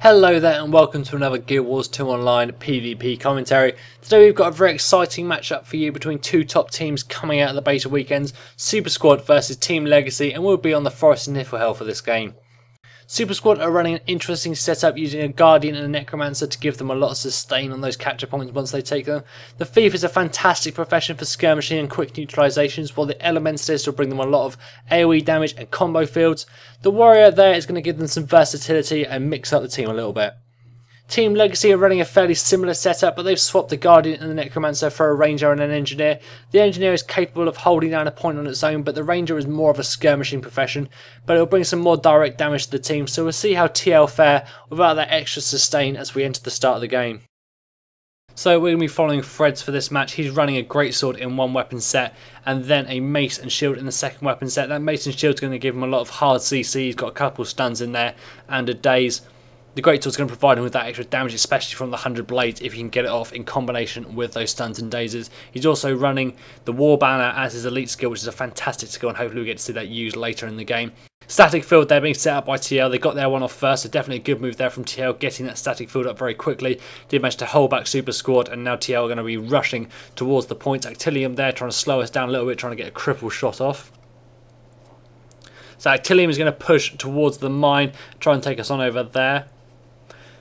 Hello there and welcome to another Guild Wars 2 Online PvP commentary. Today we've got a very exciting matchup for you between two top teams coming out of the beta weekends, Super Squad versus Team Legacy, and we'll be on the Forest of Niflhel for this game. Super Squad are running an interesting setup using a Guardian and a Necromancer to give them a lot of sustain on those capture points once they take them. The Thief is a fantastic profession for skirmishing and quick neutralizations, while the Elementalist will bring them a lot of AoE damage and combo fields. The Warrior there is going to give them some versatility and mix up the team a little bit. Team Legacy are running a fairly similar setup, but they've swapped the Guardian and the Necromancer for a Ranger and an Engineer. The Engineer is capable of holding down a point on its own, but the Ranger is more of a skirmishing profession, but it'll bring some more direct damage to the team, so we'll see how TL fare without that extra sustain as we enter the start of the game. So we're going to be following Fredzw for this match. He's running a greatsword in one weapon set and then a mace and shield in the second weapon set. That mace and shield is going to give him a lot of hard CC. He's got a couple of stuns in there and a daze. The greatsword is going to provide him with that extra damage, especially from the 100 blades if you can get it off in combination with those stuns and dazes. He's also running the war banner as his elite skill, which is a fantastic skill, and hopefully we get to see that used later in the game. Static field there being set up by TL. They got their one off first, so definitely a good move there from TL, getting that static field up very quickly. Did manage to hold back Super Squad, and now TL are going to be rushing towards the points. Actilium there trying to slow us down a little bit, trying to get a cripple shot off. So Actilium is going to push towards the mine, try and take us on over there.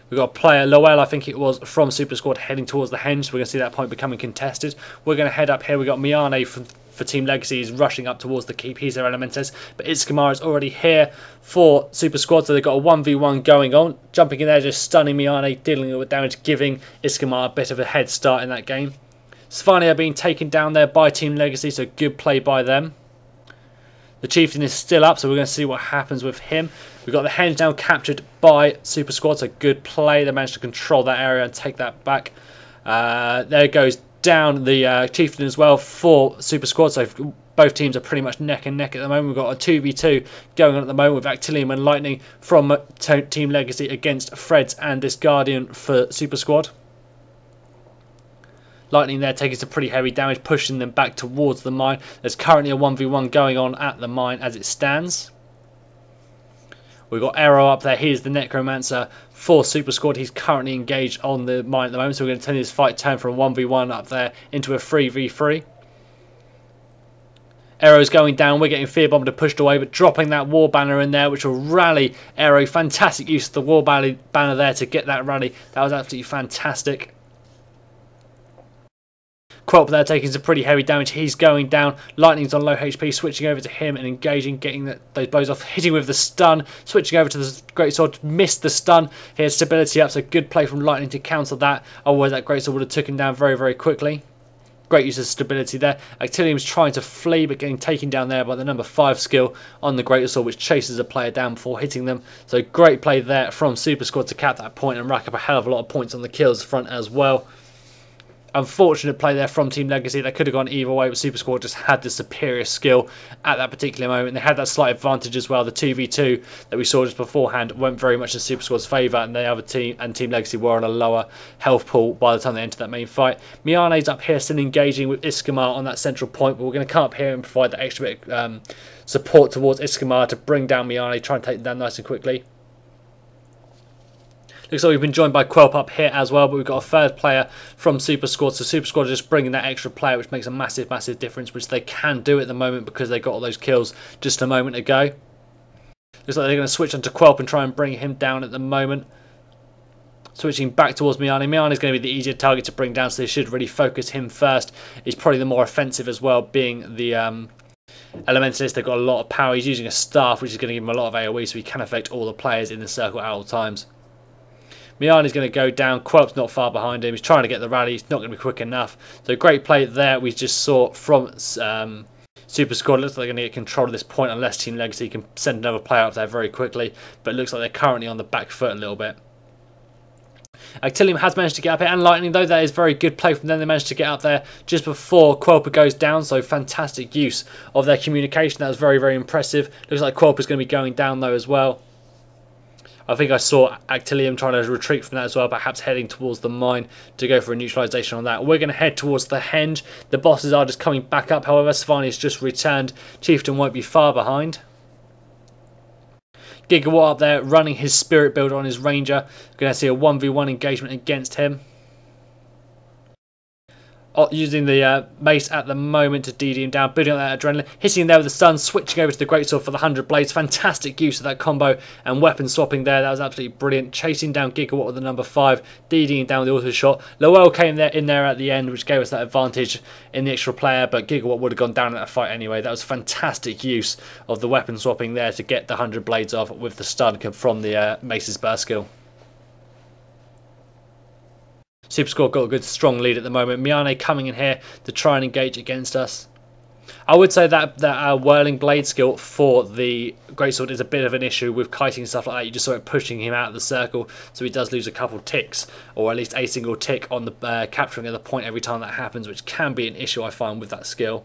We've got a player, Lowell, I think it was, from Super Squad heading towards the henge. So we're going to see that point becoming contested. We're going to head up here. We've got Miane for Team Legacy is rushing up towards the keep. He's their Elementalist. But Iskimar is already here for Super Squad. So they've got a 1v1 going on. Jumping in there, just stunning Miane, dealing with damage, giving Iskimar a bit of a head start in that game. Svania being taken down there by Team Legacy. So good play by them. The Chieftain is still up, so we're going to see what happens with him. We've got the henge now captured by Super Squad, so good play. They managed to control that area and take that back. There goes down the Chieftain as well for Super Squad, so both teams are pretty much neck and neck at the moment. We've got a 2v2 going on at the moment with Actilium and Lightning from Team Legacy against Fredzw and this Guardian for Super Squad. Lightning there taking some pretty heavy damage, pushing them back towards the mine. There's currently a 1v1 going on at the mine as it stands. We've got Arrow up there. Here's the Necromancer for Super Squad. He's currently engaged on the mine at the moment, so we're going to turn this fight turn from a 1v1 up there into a 3v3. Arrow's going down. We're getting Fear Bomber pushed away, but dropping that war banner in there, which will rally Arrow. Fantastic use of the war banner there to get that rally. That was absolutely fantastic. Quelp there taking some pretty heavy damage. He's going down. Lightning's on low HP, switching over to him and engaging, getting those blows off, hitting with the stun, switching over to the greatsword, missed the stun. Here's stability up, so good play from Lightning to counter that. Otherwise that greatsword would have taken him down very, very quickly. Great use of stability there. Actilium's trying to flee, but getting taken down there by the number 5 skill on the greatsword, which chases a player down before hitting them. So great play there from Super Squad to cap that point and rack up a hell of a lot of points on the kills front as well. Unfortunate play there from Team Legacy. They could have gone either way, but Super Squad just had the superior skill at that particular moment. They had that slight advantage as well. The 2v2 that we saw just beforehand went very much in Super Squad's favour, and the other team and Team Legacy were on a lower health pool by the time they entered that main fight. Miane's up here still engaging with Iskimar on that central point, but we're going to come up here and provide that extra bit of support towards Iskimar to bring down Miane, try and take them down nice and quickly. Looks like we've been joined by Quelp up here as well, but we've got a third player from Super Squad. So Super Squad are just bringing that extra player, which makes a massive, massive difference, which they can do at the moment because they got all those kills just a moment ago. Looks like they're going to switch onto Quelp and try and bring him down at the moment. Switching back towards Miane. Miane is going to be the easier target to bring down, so they should really focus him first. He's probably the more offensive as well, being the Elementalist. They've got a lot of power. He's using a staff, which is going to give him a lot of AoE, so he can affect all the players in the circle at all times. Miane is going to go down. Quelp's not far behind him. He's trying to get the rally. He's not going to be quick enough. So great play there we just saw from Super Squad. Looks like they're going to get control of this point unless Team Legacy can send another player up there very quickly. But it looks like they're currently on the back foot a little bit. Actilium has managed to get up here, and Lightning, though, that is very good play from them. They managed to get up there just before Quelp goes down, so fantastic use of their communication. That was very, very impressive. Looks like Quelp is going to be going down, though, as well. I think I saw Actilium trying to retreat from that as well, perhaps heading towards the mine to go for a neutralisation on that. We're going to head towards the henge. The bosses are just coming back up, however. Svani's just returned. Chieftain won't be far behind. Gigawatt up there running his Spirit Builder on his Ranger. We're going to see a 1v1 engagement against him. Using the mace at the moment to DD him down, building up that adrenaline, hitting him there with the stun, switching over to the Greatsword for the 100 blades. Fantastic use of that combo and weapon swapping there. That was absolutely brilliant. Chasing down Gigawatt with the number 5, DDing him down with the auto shot. Lowell came in there at the end, which gave us that advantage in the extra player, but Gigawatt would have gone down in that fight anyway. That was fantastic use of the weapon swapping there to get the 100 blades off with the stun from the mace's burst skill. Super Squad got a good strong lead at the moment. Miane coming in here to try and engage against us. I would say that whirling blade skill for the Greatsword is a bit of an issue with kiting and stuff like that. You just saw it pushing him out of the circle, so he does lose a couple ticks, or at least a single tick on the capturing of the point every time that happens, which can be an issue I find with that skill.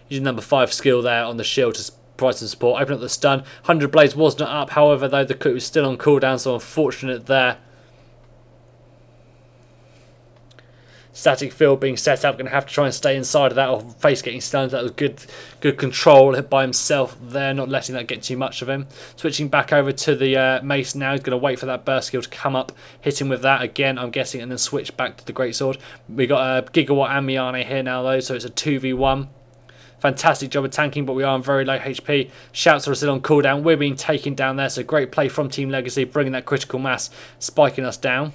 Using number 5 skill there on the shield to provide some support. Open up the stun. 100 blades was not up, however, though the cook was still on cooldown, so unfortunate there. Static field being set up, going to have to try and stay inside of that or face getting stunned. That was good control by himself there, not letting that get too much of him. Switching back over to the mace now. He's going to wait for that burst skill to come up, hit him with that again, I'm guessing, and then switch back to the Greatsword. We got a Gigawatt and Miane here now though, so it's a 2v1. Fantastic job of tanking, but we are on very low HP. Shouts are still on cooldown. We're being taken down there, so great play from Team Legacy, bringing that critical mass, spiking us down.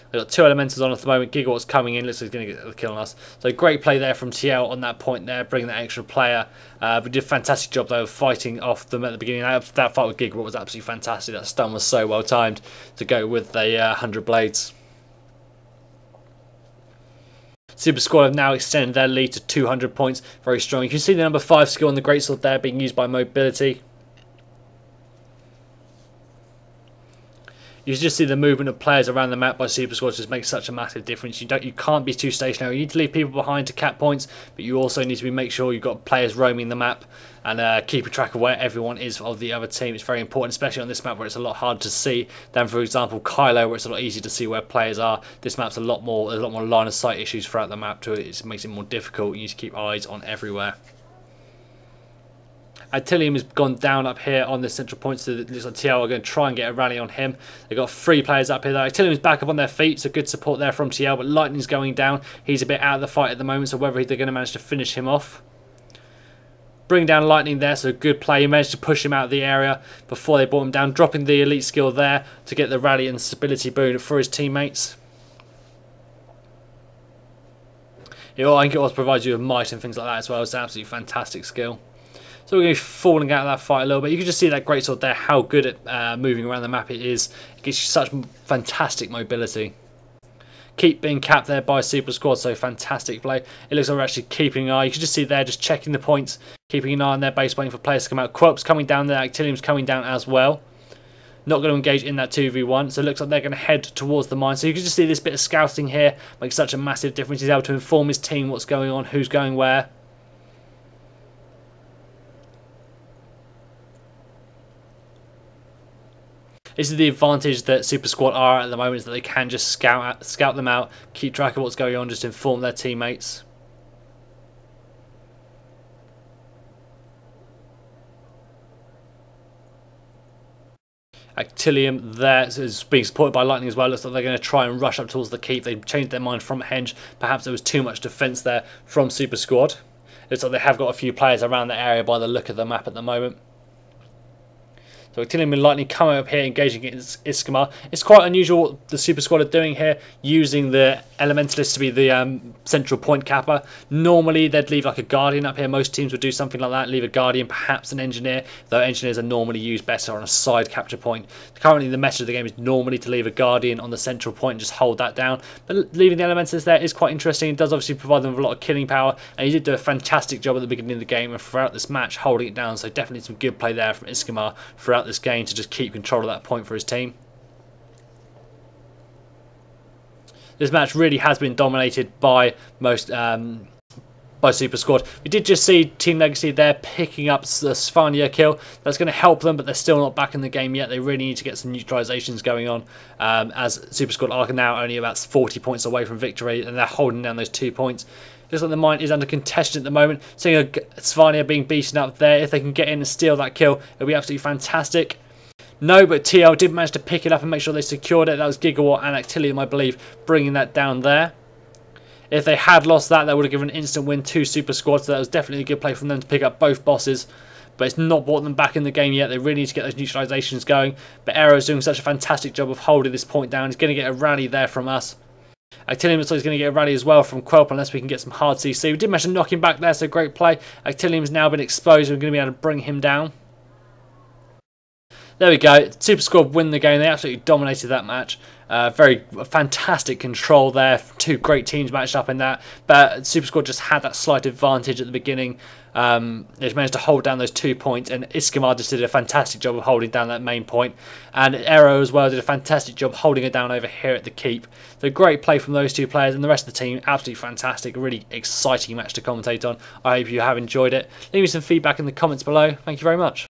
They've got 2 elementals on at the moment. Gigawatt's coming in. Looks like he's going to get the kill on us. So great play there from TL on that point there, bringing that extra player. We did a fantastic job though of fighting off them at the beginning. That fight with Gigawatt was absolutely fantastic. That stun was so well timed to go with the 100 blades. Super Squad have now extended their lead to 200 points. Very strong. You can see the number 5 skill on the Greatsword there being used by mobility. You just see the movement of players around the map by Super Squad just makes such a massive difference. You can't be too stationary. You need to leave people behind to cap points, but you also need to make sure you've got players roaming the map and keeping track of where everyone is of the other team. It's very important, especially on this map where it's a lot harder to see than, for example, Kylo, where it's a lot easier to see where players are. This map's there's a lot more line of sight issues throughout the map, it makes it more difficult. You need to keep eyes on everywhere. Actilium has gone down up here on the central point, so it looks like TL are going to try and get a rally on him. They've got 3 players up here though. Actilium is back up on their feet, so good support there from TL, but Lightning's going down. He's a bit out of the fight at the moment, so whether they're going to manage to finish him off. Bring down Lightning there, so good play. He managed to push him out of the area before they brought him down, dropping the elite skill there to get the rally and stability boon for his teammates. I think it also provides you with might and things like that as well. It's an absolutely fantastic skill. So we're going to be falling out of that fight a little bit. You can just see that Greatsword there, how good at moving around the map it is. It gives you such fantastic mobility. Keep being capped there by Super Squad, so fantastic play. It looks like we're actually keeping an eye. You can just see there, just checking the points, keeping an eye on their base, waiting for players to come out. Quelp's coming down there, Actilium's coming down as well. Not going to engage in that 2v1, so it looks like they're going to head towards the mine. So you can just see this bit of scouting here makes such a massive difference. He's able to inform his team what's going on, who's going where. This is the advantage that Super Squad are at the moment, is that they can just scout them out, keep track of what's going on, just inform their teammates. Actilium there is being supported by Lightning as well. Looks like they're going to try and rush up towards the keep. They've changed their mind from Henge. Perhaps there was too much defence there from Super Squad. Looks like they have got a few players around the area by the look of the map at the moment. So Actilium and Lightning come up here engaging against Iskimar. It's quite unusual what the Super Squad are doing here, using the Elementalist to be the central point capper. Normally they'd leave like a Guardian up here. Most teams would do something like that, leave a Guardian, perhaps an Engineer, though Engineers are normally used better on a side capture point. Currently the meta of the game is normally to leave a Guardian on the central point and just hold that down. But leaving the Elementalist there is quite interesting. It does obviously provide them with a lot of killing power, and he did do a fantastic job at the beginning of the game and throughout this match holding it down. So definitely some good play there from Iskimar throughout this game to just keep control of that point for his team. This match really has been dominated by by Super Squad. We did just see Team Legacy there picking up the Svanir kill. That's going to help them, but they're still not back in the game yet. They really need to get some neutralizations going on, as Super Squad are now only about 40 points away from victory, and they're holding down those 2 points. Looks like the mine is under contention at the moment. Seeing Svanir being beaten up there. If they can get in and steal that kill, it'll be absolutely fantastic. No, but TL did manage to pick it up and make sure they secured it. That was Gigawatt and Actilium, I believe, bringing that down there. If they had lost that, would have given an instant win to Super Squad. So that was definitely a good play from them to pick up both bosses. But it's not brought them back in the game yet. They really need to get those neutralizations going. But Aero's doing such a fantastic job of holding this point down. He's going to get a rally there from us. Actilium looks like he's going to get a rally as well from Quelp unless we can get some hard CC. We did manage to knock him back there, so great play. Actilium's now been exposed. We're going to be able to bring him down. There we go. Super Squad win the game. They absolutely dominated that match. Very fantastic control there. Two great teams matched up in that. But Super Squad just had that slight advantage at the beginning. They managed to hold down those 2 points. And Iskamar just did a fantastic job of holding down that main point. And Aero as well did a fantastic job holding it down over here at the keep. So great play from those two players. And the rest of the team, absolutely fantastic. A really exciting match to commentate on. I hope you have enjoyed it. Leave me some feedback in the comments below. Thank you very much.